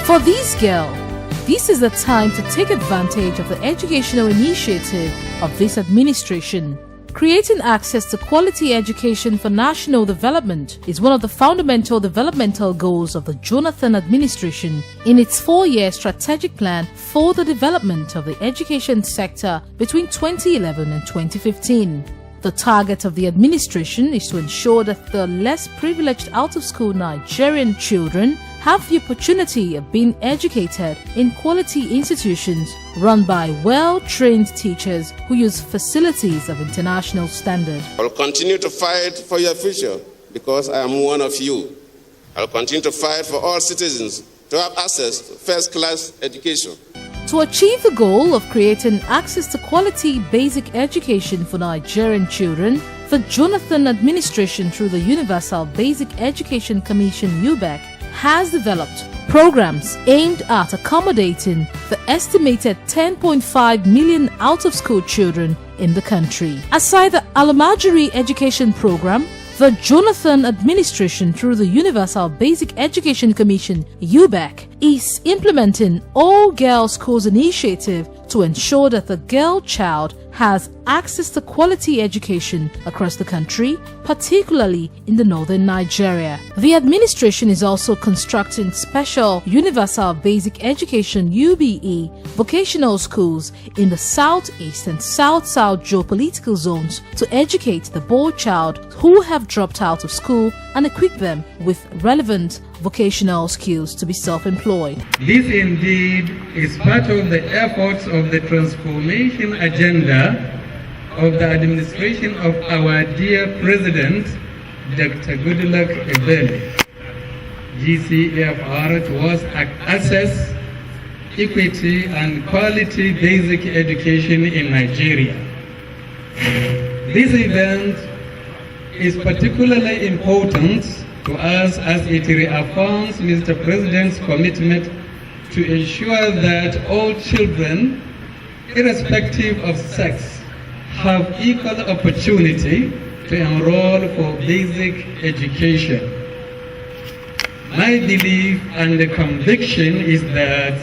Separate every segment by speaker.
Speaker 1: For these girls, this is the time to take advantage of the educational initiative of this administration. Creating access to quality education for national development is one of the fundamental developmental goals of the Jonathan administration in its 4-year strategic plan for the development of the education sector between 2011 and 2015. The target of the administration is to ensure that the less privileged out-of-school Nigerian children have the opportunity of being educated in quality institutions run by well-trained teachers who use facilities of international standard.
Speaker 2: I will continue to fight for your future because I am one of you. I will continue to fight for all citizens to have access to first-class education.
Speaker 1: To achieve the goal of creating access to quality basic education for Nigerian children, the Jonathan administration through the Universal Basic Education Commission UBEC has developed programs aimed at accommodating the estimated 10.5 million out-of-school children in the country. Aside the Almajiri Education Program, the Jonathan administration through the Universal Basic Education Commission UBEC is implementing All Girls Schools initiative to ensure that the girl child has access to quality education across the country, particularly in the northern Nigeria. The administration is also constructing special Universal Basic Education UBE vocational schools in the southeast and south-south geopolitical zones to educate the boy child who have dropped out of school and equip them with relevant vocational skills to be self-employed.
Speaker 3: This indeed is part of the efforts of the transformation agenda of the administration of our dear President, Dr. Goodluck Ebele, GCFR, towards access, equity and quality basic education in Nigeria. This event is particularly important to us as it reaffirms Mr. President's commitment to ensure that all children, irrespective of sex, have equal opportunity to enroll for basic education. My belief and conviction is that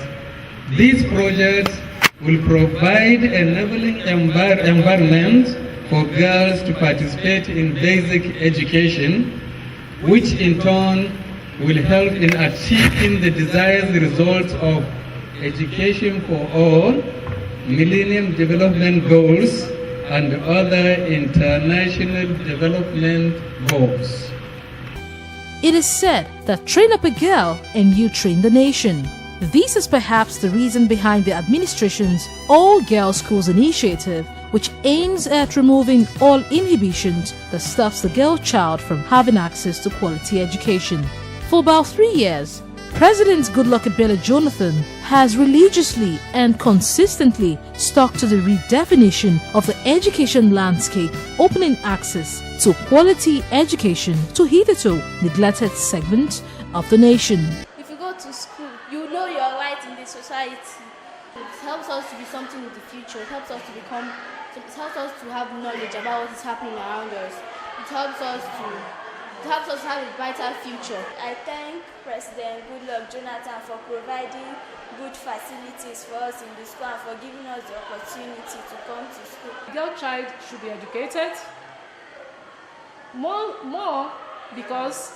Speaker 3: these projects will provide an enabling environment for girls to participate in basic education, which in turn will help in achieving the desired results of education for all, Millennium Development Goals, and other international development goals.
Speaker 1: It is said that train up a girl and you train the nation. This is perhaps the reason behind the administration's All Girls Schools initiative, which aims at removing all inhibitions that stops the girl child from having access to quality education. For about 3 years, President Goodluck Ebele Jonathan has religiously and consistently stuck to the redefinition of the education landscape, opening access to quality education to hitherto neglected segments of the nation.
Speaker 4: If you go to school, you know your right in the society. It helps us to be something in the future. It helps us to have knowledge about what is happening around us. It helps us to have a brighter future. I thank President Goodluck Jonathan for providing good facilities for us in the school and for giving us the opportunity to come to school.
Speaker 5: The girl child should be educated more because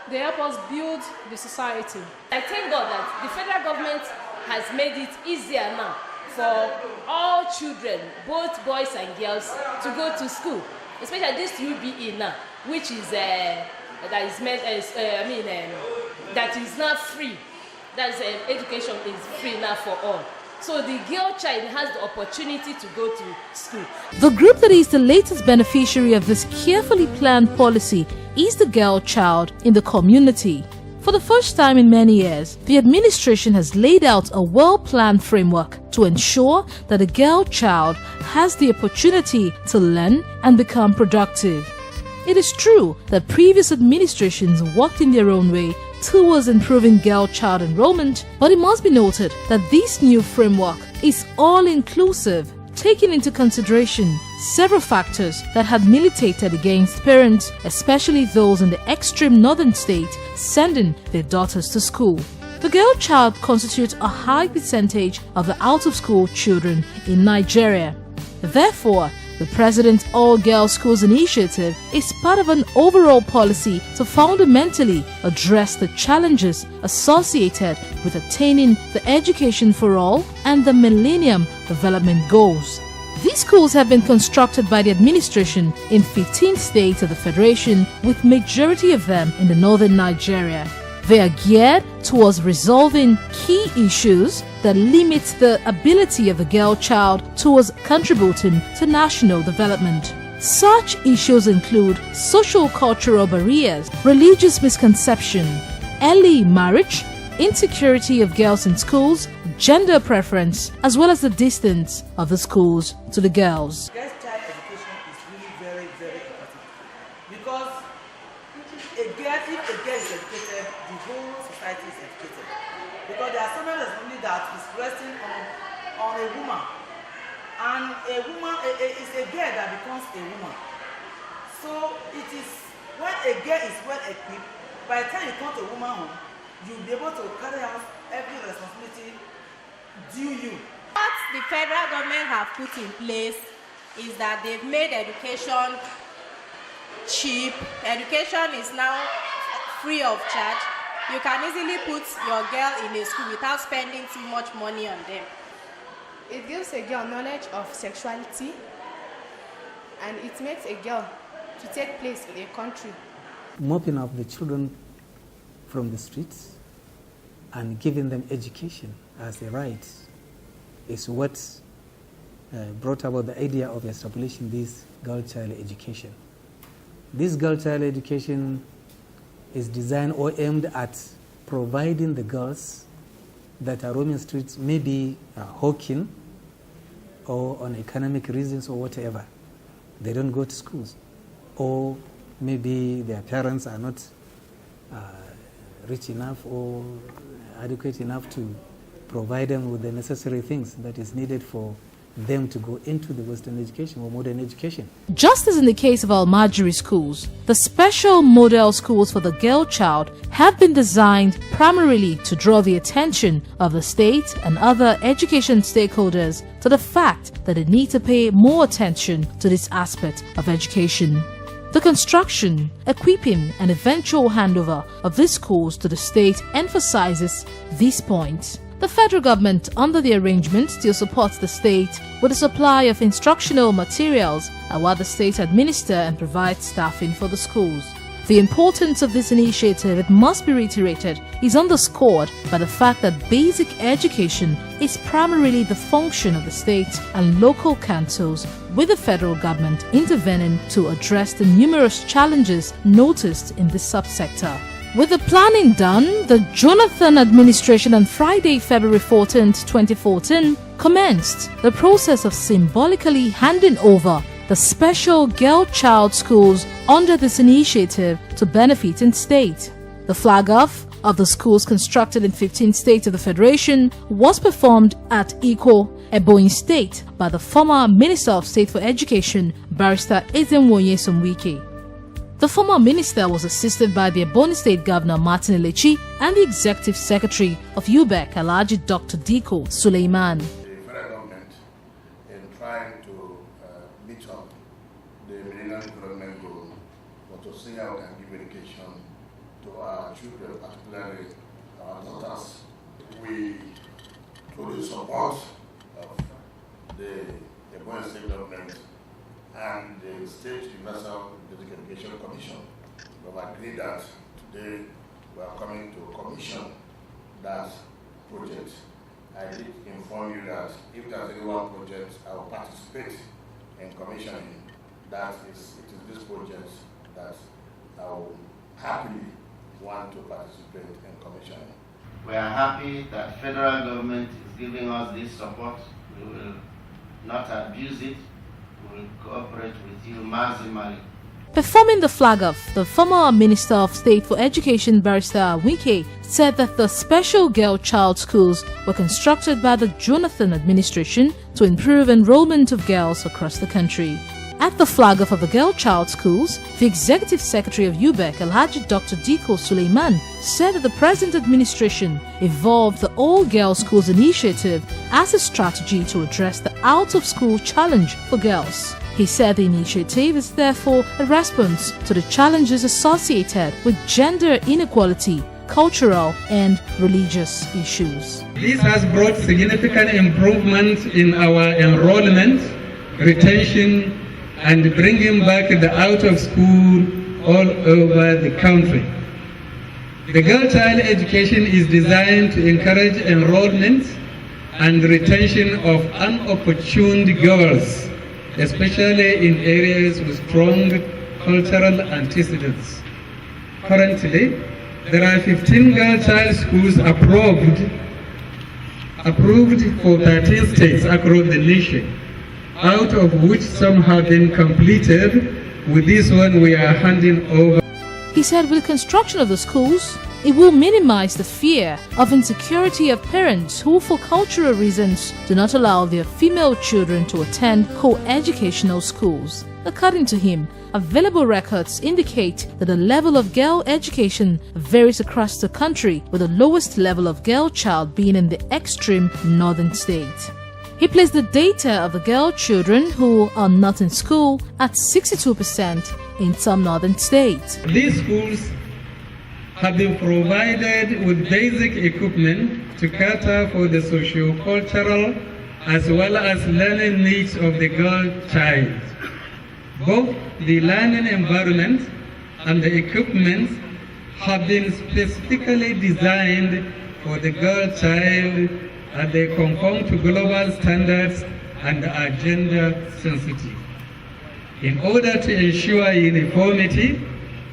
Speaker 5: they help us build the society.
Speaker 6: I thank God that the federal government has made it easier now for all children, both boys and girls, to go to school, especially this UBE now, which is that is not free. That is education is free now for all. So the girl child has the opportunity to go to school.
Speaker 1: The group that is the latest beneficiary of this carefully planned policy is the girl child in the community. For the first time in many years, the administration has laid out a well-planned framework to ensure that a girl child has the opportunity to learn and become productive. It is true that previous administrations worked in their own way towards improving girl child enrollment, but it must be noted that this new framework is all-inclusive, taking into consideration several factors that had militated against parents, especially those in the extreme northern state, sending their daughters to school. The girl child constitutes a high percentage of the out-of-school children in Nigeria. Therefore, the President's All-Girls Schools Initiative is part of an overall policy to fundamentally address the challenges associated with attaining the education for all and the Millennium Development Goals. These schools have been constructed by the administration in 15 states of the Federation, with majority of them in the northern Nigeria. They are geared towards resolving key issues that limit the ability of the girl child towards contributing to national development. Such issues include social-cultural barriers, religious misconception, early marriage, insecurity of girls in schools, gender preference, as well as the distance of the schools to the girls.
Speaker 7: Girls' child education is really very, very important, because if a girl is educated, the whole society is educated. Because there are so many responsibilities that is resting on a woman, and a woman is a girl that becomes a woman. So it is when a girl is well equipped, by the time you come to a woman home, you'll be able to carry out every responsibility due you.
Speaker 8: What the federal government have put in place is that they've made education cheap. Education is now free of charge. You can easily put your girl in a school without spending too much money on them.
Speaker 9: It gives a girl knowledge of sexuality, and it makes a girl to take place in a country.
Speaker 10: Mopping up the children from the streets and giving them education as a right is what brought about the idea of establishing this girl child education. This girl child education is designed or aimed at providing the girls that are roaming streets, maybe hawking or on economic reasons or whatever. They don't go to schools, or maybe their parents are not rich enough or adequate enough to provide them with the necessary things that is needed for them to go into the Western education or modern education.
Speaker 1: Just as in the case of Almajiri schools, the special model schools for the girl child have been designed primarily to draw the attention of the state and other education stakeholders to the fact that they need to pay more attention to this aspect of education. The construction, equipping, and eventual handover of these schools to the state emphasizes this point. The federal government, under the arrangement, still supports the state with the supply of instructional materials, while the state administer and provide staffing for the schools. The importance of this initiative, it must be reiterated, is underscored by the fact that basic education is primarily the function of the state and local councils, with the federal government intervening to address the numerous challenges noticed in this subsector. With the planning done, the Jonathan administration on Friday, February 14, 2014, commenced the process of symbolically handing over the special girl-child schools under this initiative to benefiting state. The flag-off of the schools constructed in 15 states of the Federation was performed at Iko, Ebonyi State by the former Minister of State for Education, Barrister Ezenwoye Somwike. The former minister was assisted by the Ebonyi State Governor Martin Elechi and the Executive Secretary of UBEC, Alhaji Dr. Diko Suleiman.
Speaker 11: The federal government, in trying to meet up the Millennium Development Goal, was to see how we can give education to our children, particularly our daughters. We, through the support of the Ebonyi State Government and the State Universal Basic Education Commission, we have agreed that today we are coming to commission that project. I did inform you that if there's any one project I will participate in commissioning, it is this project that I will happily want to participate in commissioning.
Speaker 12: We are happy that federal government is giving us this support. We will not abuse it. We will cooperate with you maximally.
Speaker 1: Performing the flag-off, the former Minister of State for Education, Barrister Wike, said that the special girl-child schools were constructed by the Jonathan administration to improve enrollment of girls across the country. At the flag-off of the Girl Child Schools, the Executive Secretary of UBEC, Alhaji Dr. Diko Suleiman, said that the present administration evolved the All Girls Schools initiative as a strategy to address the out-of-school challenge for girls. He said the initiative is therefore a response to the challenges associated with gender inequality, cultural and religious issues.
Speaker 3: This has brought significant improvements in our enrollment, retention, and bringing back the out of school all over the country. The girl child education is designed to encourage enrollment and retention of unopportuned girls, especially in areas with strong cultural antecedents. Currently, there are 15 girl child schools approved for 13 states across the nation, out of which some have been completed. With this one we are handing over.
Speaker 1: He said with the construction of the schools, it will minimize the fear of insecurity of parents who, for cultural reasons, do not allow their female children to attend co-educational schools. According to him, available records indicate that the level of girl education varies across the country, with the lowest level of girl child being in the extreme northern state. He placed the data of the girl children who are not in school at 62% in some northern states.
Speaker 3: These schools have been provided with basic equipment to cater for the socio-cultural as well as learning needs of the girl child. Both the learning environment and the equipment have been specifically designed for the girl child, and they conform to global standards and are gender sensitive. In order to ensure uniformity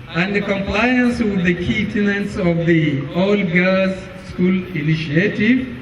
Speaker 3: and compliance with the key tenets of the All Girls School Initiative,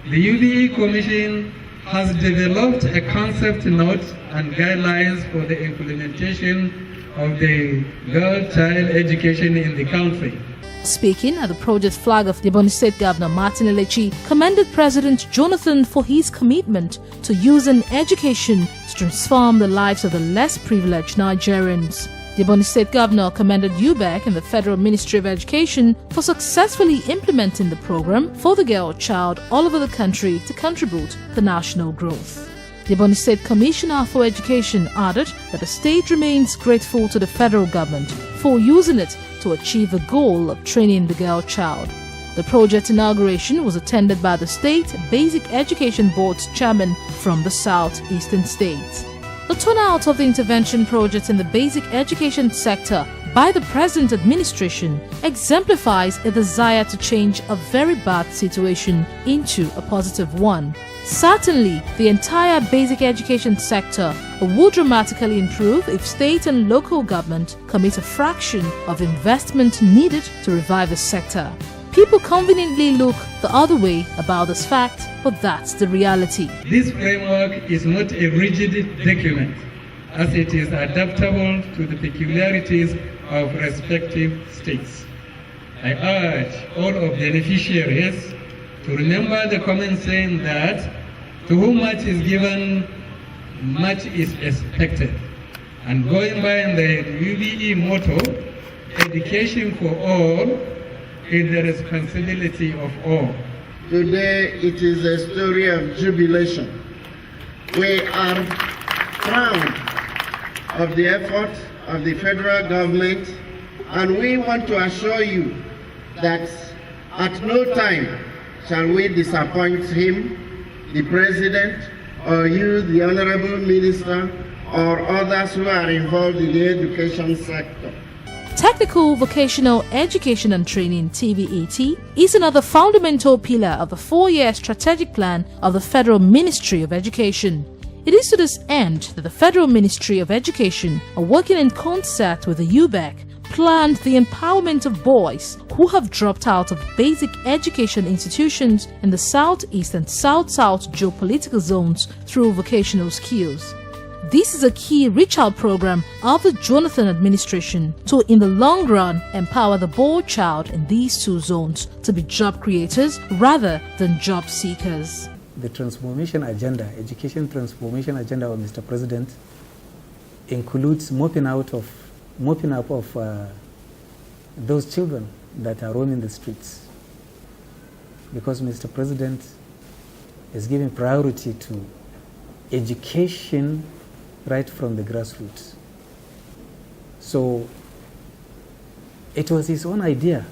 Speaker 3: the UBE Commission has developed a concept note and guidelines for the implementation of the girl child education in the country.
Speaker 1: Speaking at the project flag-off, the Ebonyi State Governor Martin Elechi commended President Jonathan for his commitment to using education to transform the lives of the less privileged Nigerians. The Ebonyi State Governor commended UBEC and the Federal Ministry of Education for successfully implementing the program for the girl child all over the country to contribute to national growth. The Ebonyi State Commissioner for Education added that the state remains grateful to the federal government for using it to achieve the goal of training the girl child. The project inauguration was attended by the State Basic Education Board's chairman from the southeastern states. The turnout of the intervention project in the basic education sector by the present administration exemplifies a desire to change a very bad situation into a positive one. Certainly, the entire basic education sector would dramatically improve if state and local government commit a fraction of investment needed to revive the sector. People conveniently look the other way about this fact, but that's the reality.
Speaker 3: This framework is not a rigid document, as it is adaptable to the peculiarities of respective states. I urge all of the beneficiaries to remember the common saying that to whom much is given, much is expected. And going by the UBE motto, education for all is the responsibility of all.
Speaker 12: Today it is a story of jubilation. We are proud of the effort of the federal government, and we want to assure you that at no time shall we disappoint him, the President, or you, the Honorable Minister, or others who are involved in the education sector.
Speaker 1: Technical Vocational Education and Training (TVET) is another fundamental pillar of the 4-year strategic plan of the Federal Ministry of Education. It is to this end that the Federal Ministry of Education, working in concert with the UBEC, planned the empowerment of boys who have dropped out of basic education institutions in the Southeast and South-South geopolitical zones through vocational skills. This is a key reach-out program of the Jonathan administration to, in the long run, empower the boy child in these two zones to be job creators rather than job seekers.
Speaker 10: The transformation agenda, education transformation agenda of Mr. President includes mopping up of those children that are roaming the streets, because Mr. President is giving priority to education right from the grassroots. So it was his own idea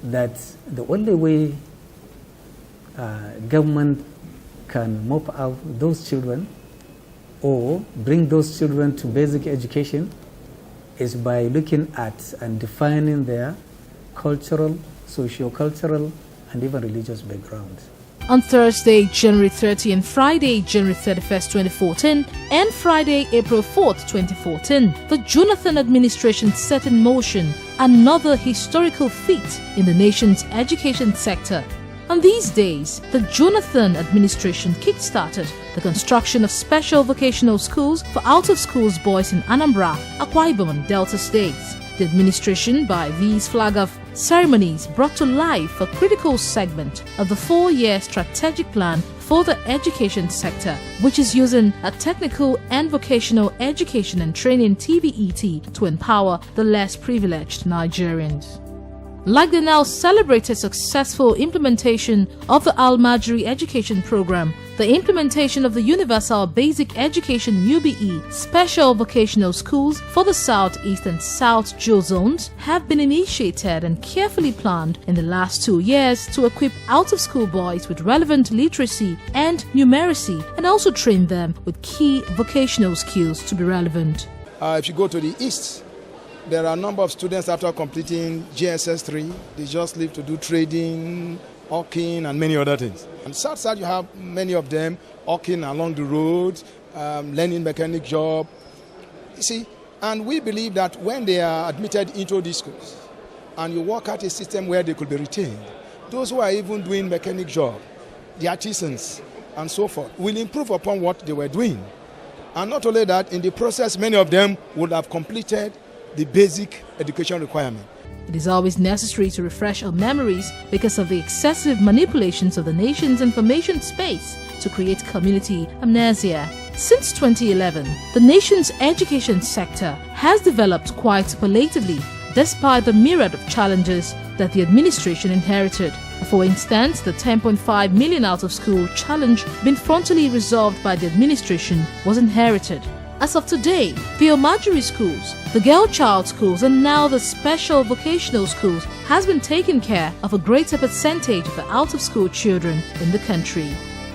Speaker 10: that the only way government can mop out those children or bring those children to basic education is by looking at and defining their cultural, socio-cultural, and even religious background.
Speaker 1: On Thursday, January 30 and Friday, January 31st, 2014, and Friday, April 4th, 2014, the Jonathan administration set in motion another historical feat in the nation's education sector. On these days, the Jonathan administration kick-started the construction of special vocational schools for out-of-schools boys in Anambra, Akwa Ibom, and Delta states. The administration, by these flag of ceremonies, brought to life a critical segment of the 4-year strategic plan for the education sector, which is using a technical and vocational education and training TVET to empower the less privileged Nigerians. Like the now celebrated successful implementation of the Al-Majri education program, the implementation of the Universal Basic Education UBE special vocational schools for the South East and South Geo zones have been initiated and carefully planned in the last 2 years to equip out-of-school boys with relevant literacy and numeracy, and also train them with key vocational skills to be relevant.
Speaker 13: If you go to the East, there are a number of students after completing GSS 3, they just leave to do trading, hawking, and many other things. And South Side, you have many of them hawking along the road, learning mechanic job. You see, and we believe that when they are admitted into these schools, and you work out a system where they could be retained, those who are even doing mechanic job, the artisans, and so forth, will improve upon what they were doing. And not only that, in the process, many of them would have completed the basic education requirement.
Speaker 1: It is always necessary to refresh our memories because of the excessive manipulations of the nation's information space to create community amnesia. Since 2011, the nation's education sector has developed quite superlatively despite the myriad of challenges that the administration inherited. For instance, the 10.5 million out-of-school challenge being frontally resolved by the administration was inherited. As of today, the Al-Majri schools, the girl child schools, and now the special vocational schools has been taking care of a greater percentage of the out-of-school children in the country.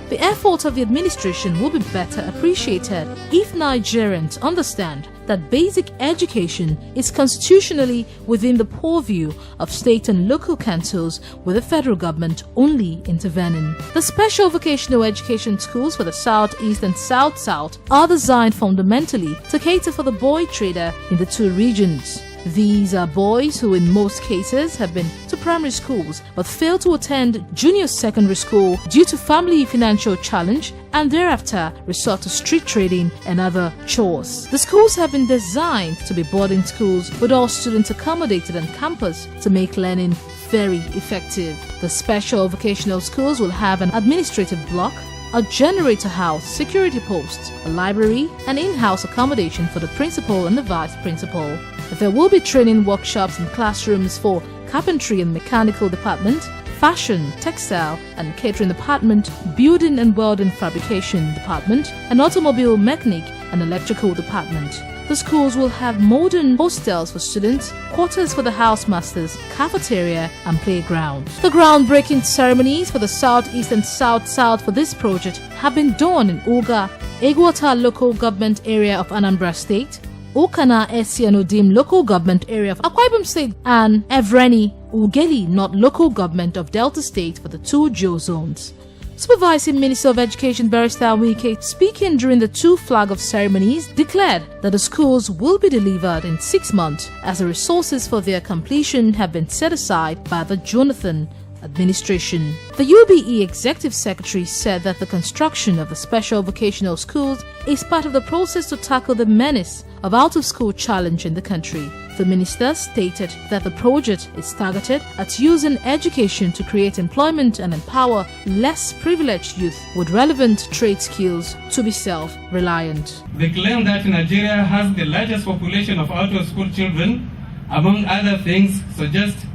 Speaker 1: The effort of the administration will be better appreciated if Nigerians understand that basic education is constitutionally within the purview of state and local councils, with the federal government only intervening. The special vocational education schools for the South East and South South are designed fundamentally to cater for the boy trader in the two regions. These are boys who in most cases have been to primary schools but fail to attend junior secondary school due to family financial challenge and thereafter resort to street trading and other chores. The schools have been designed to be boarding schools with all students accommodated on campus to make learning very effective. The special vocational schools will have an administrative block, a generator house, security posts, a library, and in-house accommodation for the principal and the vice principal. There will be training workshops and classrooms for carpentry and mechanical department, fashion, textile and catering department, building and welding fabrication department, and automobile mechanic and electrical department. The schools will have modern hostels for students, quarters for the housemasters, cafeteria and playground. The groundbreaking ceremonies for the Southeast and South South for this project have been done in Oga, Egwata local government area of Anambra State, Okana Esianodim local government area of Akwa Ibom State, and Evreni Ugeli North local government of Delta State for the two Geo zones. Supervising Minister of Education Barrister Wike, speaking during the two flag-off ceremonies, declared that the schools will be delivered in 6 months as the resources for their completion have been set aside by the Jonathan administration. The UBE Executive Secretary said that the construction of the special vocational schools is part of the process to tackle the menace of out-of-school challenge in the country. The minister stated that the project is targeted at using education to create employment and empower less privileged youth with relevant trade skills to be self-reliant.
Speaker 3: The claim that Nigeria has the largest population of out-of-school children, among other things, suggests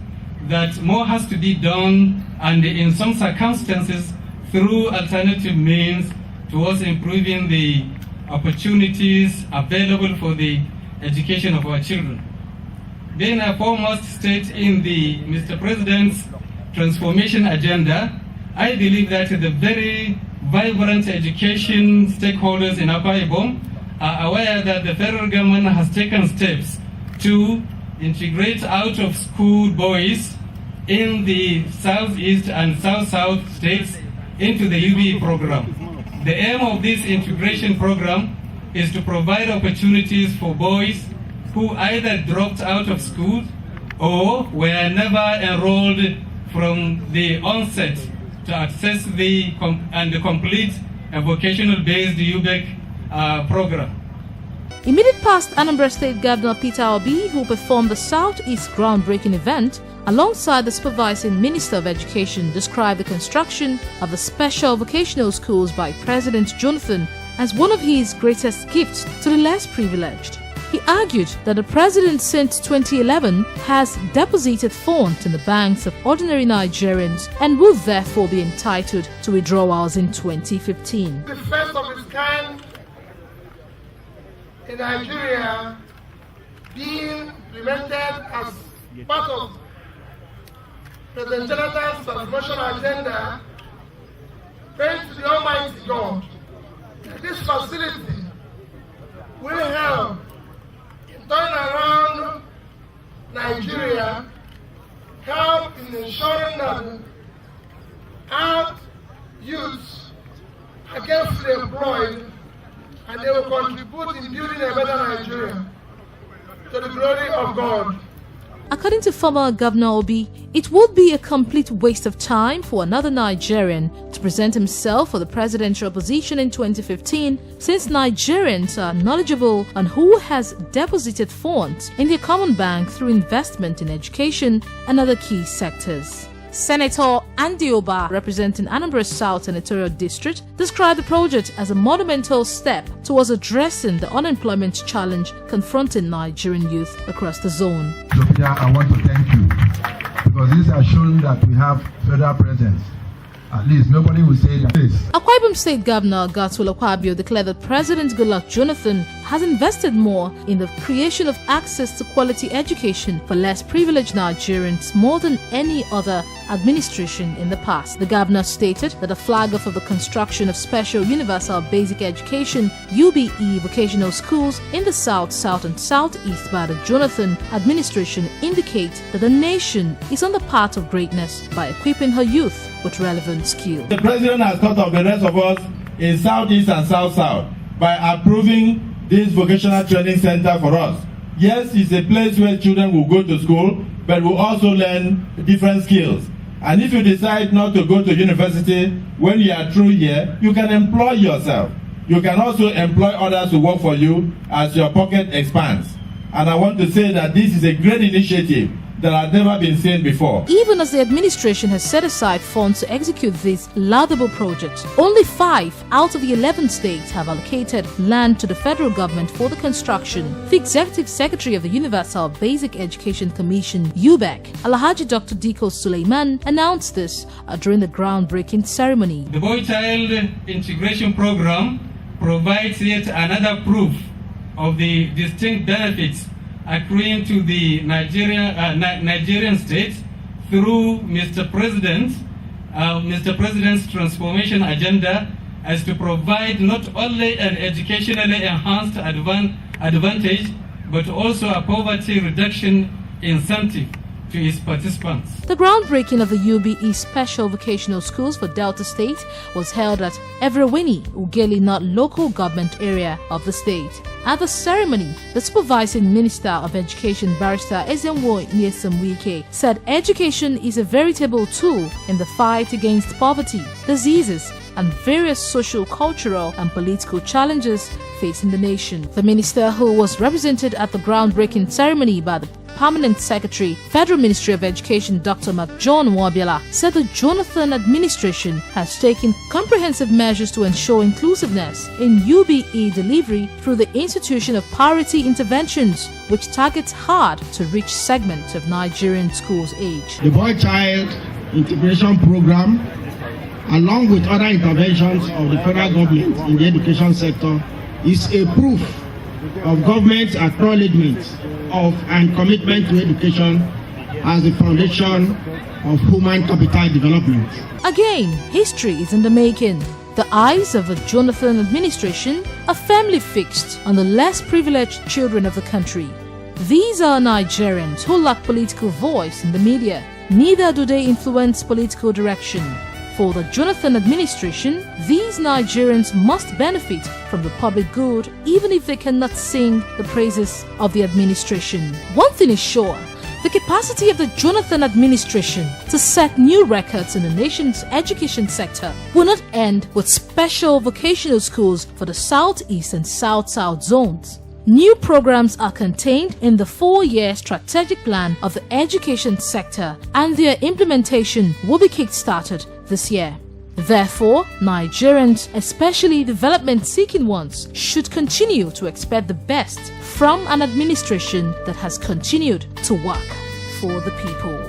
Speaker 3: that more has to be done, and in some circumstances through alternative means towards improving the opportunities available for the education of our children. Being a foremost state in the Mr. President's transformation agenda, I believe that the very vibrant education stakeholders in Akwa Ibom are aware that the federal government has taken steps to integrate out-of-school boys in the southeast and south-south states into the UBE program. The aim of this integration program is to provide opportunities for boys who either dropped out of school or were never enrolled from the onset to access and complete a vocational-based UBEC program.
Speaker 1: Immediate past Anambra State Governor Peter Obi, who performed the Southeast groundbreaking event alongside the supervising Minister of Education, described the construction of the special vocational schools by President Jonathan as one of his greatest gifts to the less privileged. He argued that the president since 2011 has deposited funds in the banks of ordinary Nigerians and would therefore be entitled to withdrawals in 2015.
Speaker 14: The first of its kind in Nigeria being implemented as part of President Jonathan's transformation agenda, praying to the Almighty God that this facility will help in turning around Nigeria, help in ensuring that our youths are gainfully employed and they will contribute in building a better Nigeria to the glory of God.
Speaker 1: According to former Governor Obi, it would be a complete waste of time for another Nigerian to present himself for the presidential position in 2015, since Nigerians are knowledgeable on who has deposited funds in their common bank through investment in education and other key sectors. Senator Andy Oba, representing Anambra South Senatorial District, described the project as a monumental step towards addressing the unemployment challenge confronting Nigerian youth across the zone.
Speaker 15: Sophia, I want to thank you because this has shown that we have federal presence. At least nobody will say that.
Speaker 1: Akwa Ibom State Governor Gatul Akwabio declared that President Goodluck Jonathan has invested more in the creation of access to quality education for less privileged Nigerians more than any other administration in the past. The governor stated that the flag off of the construction of special universal basic education UBE vocational schools in the south, south and southeast by the Jonathan administration indicate that the nation is on the path of greatness by equipping her youth with relevant skills.
Speaker 16: The president has thought of the rest of us in southeast and south-south by approving this vocational training center for us. Yes, it's a place where children will go to school, but will also learn different skills. And if you decide not to go to university when you are through here, you can employ yourself. You can also employ others to work for you as your pocket expands. And I want to say that this is a great initiative that had never been seen before.
Speaker 1: Even as the administration has set aside funds to execute this laudable project, only 5 out of the 11 states have allocated land to the federal government for the construction. The Executive Secretary of the Universal Basic Education Commission, UBEC, Alhaji Dr. Diko Suleiman, announced this during the groundbreaking ceremony.
Speaker 3: The Boy-Child Integration Program provides yet another proof of the distinct benefits accruing to the Nigerian state through Mr. President's transformation agenda, as to provide not only an educationally enhanced advantage, but also a poverty reduction incentive to its participants.
Speaker 1: The groundbreaking of the UBE Special Vocational Schools for Delta State was held at Everweni, Ugeli North local government area of the state. At the ceremony, the supervising Minister of Education, Barrister Ezenwo Nyesom-Wike, said education is a veritable tool in the fight against poverty, diseases, and various social, cultural, and political challenges facing the nation. The minister, who was represented at the groundbreaking ceremony by the Permanent Secretary, Federal Ministry of Education, Dr. McJohn Wabiala, said the Jonathan administration has taken comprehensive measures to ensure inclusiveness in UBE delivery through the institution of priority interventions, which targets hard to reach segments of Nigerian schools age.
Speaker 17: The Boy Child Integration Program, along with other interventions of the federal government in the education sector, is a proof of government's acknowledgement of and commitment to education as the foundation of human capital development.
Speaker 1: Again, history is in the making. The eyes of the Jonathan administration are firmly fixed on the less privileged children of the country. These are Nigerians who lack political voice in the media. Neither do they influence political direction. For the Jonathan administration, these Nigerians must benefit from the public good even if they cannot sing the praises of the administration. One thing is sure, the capacity of the Jonathan administration to set new records in the nation's education sector will not end with special vocational schools for the Southeast and South-South zones. New programs are contained in the 4-year strategic plan of the education sector, and their implementation will be kick-started this year. Therefore, Nigerians, especially development-seeking ones, should continue to expect the best from an administration that has continued to work for the people.